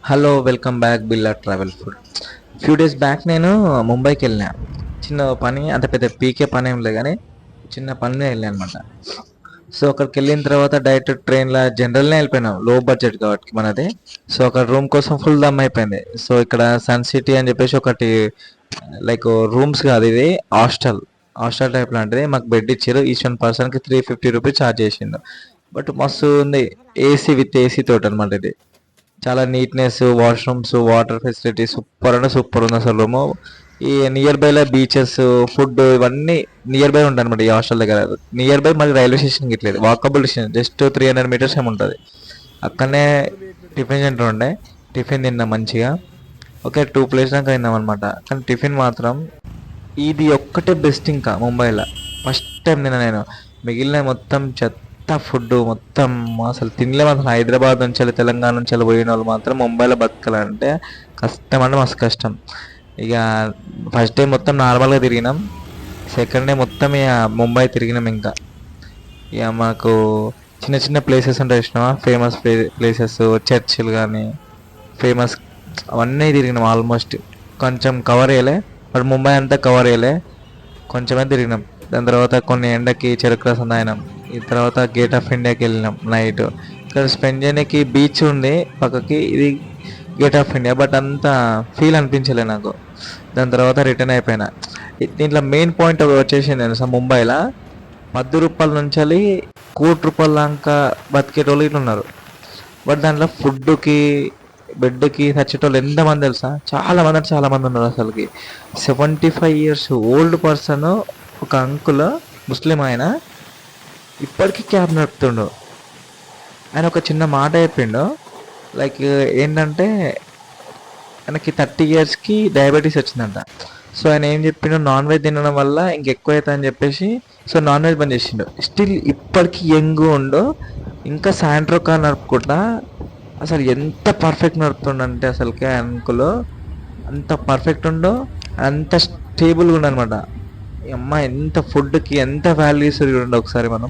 Hello welcome back బిల్లా travel food. Few days back నేను ముంబైకి వెళ్ళినా. చిన్న పని, అంత పెద్ద పీకే పని ఏం లేదు కానీ చిన్న పని వెళ్ళాను అనమాట. సో అక్కడికి వెళ్ళిన తర్వాత డైరెక్ట్ ట్రైన్లో జనరల్నే వెళ్ళిపోయినాం, లో బడ్జెట్ కాబట్టి మనది. సో అక్కడ రూమ్ కోసం ఫుల్ దమ్ అయిపోయింది. సో ఇక్కడ సన్ సిటీ అని చెప్పేసి ఒకటి, లైక్ రూమ్స్ కాదు, ఇది హాస్టల్. హాస్టల్ టైప్ లాంటిది. మాకు బెడ్ ఇచ్చారు, ఈచ్ వన్ పర్సన్కి 350 రూపీస్ ఛార్జ్ చేసిండు. బట్ మస్తు ఉంది, ఏసీ విత్ ఏసీ తోటి అనమాట ఇది. చాలా neatness, washrooms, water facility super అంటే సూపర్ ఉంది అసలు రూము. ఈ నియర్ బైలో బీచెస్, ఫుడ్ ఇవన్నీ నియర్ బై ఉంటాయి అనమాట. ఈ హాస్టల్ దగ్గర నియర్ బై మరి రైల్వే స్టేషన్ ఇట్లేదు, వాకబుల్ డిస్టెన్స్, జస్ట్ 300 మీటర్స్ ఏమి ఉంటుంది. అక్కడనే టిఫిన్ సెంటర్ ఉండే, టిఫిన్ తిన్నాం మంచిగా. ఓకే, 2 ప్లేట్స్ దాకా తిన్నాం అనమాట. కానీ టిఫిన్ మాత్రం ఇది ఒక్కటే బెస్ట్ ఇంకా ముంబైలో. ఫస్ట్ టైం తిన్నా నేను. మిగిలిన మొత్తం చెత్త ఫుడ్ మొత్తం. అసలు తినలేము. అసలు హైదరాబాద్ నుంచి వెళ్ళి, తెలంగాణ నుంచి వెళ్ళి పోయిన వాళ్ళు మాత్రం ముంబైలో బతకాలంటే కష్టం అంటే మస్తు కష్టం. ఇక ఫస్ట్ డే మొత్తం నార్మల్గా తిరిగినాం. సెకండ్ డే మొత్తం ఇక ముంబై తిరిగినాం. ఇంకా ఇక మాకు చిన్న చిన్న ప్లేసెస్ ఉంటాయి చూసినావా, ఫేమస్ ప్లేసెస్, చర్చిలు కానీ ఫేమస్, అవన్నీ తిరిగినాం ఆల్మోస్ట్. కొంచెం కవర్ చేయలే, బట్ ముంబై అంతా కవర్ చేయలే, కొంచెమే తిరిగినాం. దాని తర్వాత కొన్ని ఎండకి చెరుకు రసం తాగినాం. ఈ తర్వాత గేట్ ఆఫ్ ఇండియాకి వెళ్ళినాం నైట్. ఇక్కడ స్పెండ్ చేయడానికి బీచ్ ఉంది పక్కకి, ఇది గేట్ ఆఫ్ ఇండియా, బట్ అంత ఫీల్ అనిపించలే నాకు. దాని తర్వాత రిటర్న్ అయిపోయినా. దీంట్లో మెయిన్ పాయింట్ వచ్చేసి నేను ముంబైలో 10 రూపాయల నుంచి ₹1,00,00,000 దాకా బతికేటోళ్ళు ఇట్లా ఉన్నారు. బట్ దాంట్లో ఫుడ్కి, బెడ్కి చచ్చేటోళ్ళు ఎంతమంది తెలుసా? చాలా మంది అంటే చాలా మంది ఉన్నారు అసలుకి. 75 years ఓల్డ్ పర్సన్, ఒక అంకుల్, ముస్లిం ఆయన, ఇప్పటికీ క్యాబ్ నడుపుతుండు. ఆయన ఒక చిన్న మాట చెప్పిండు, లైక్ ఏంటంటే ఆయనకి 30 yearsకి డయాబెటీస్ వచ్చిందంట. సో ఆయన ఏం చెప్పిండు, నాన్ వెజ్ తినడం వల్ల ఇంకెక్కువ అవుతుంది అని చెప్పేసి సో నాన్ వెజ్ బంద్ చేసిండు. స్టిల్ ఇప్పటికీ యంగ్ ఉండు, ఇంకా సాయంత్రం కార్ నడుపుకుంటా. అసలు ఎంత పర్ఫెక్ట్ నడుపుతుండంటే అసలుకి అంకుల్, అంత పర్ఫెక్ట్ ఉండో, అంత స్టేబుల్గా ఉండనమాట. అమ్మ ఎంత ఫుడ్కి ఎంత వాల్యూస్ ఉండే ఒకసారి మనం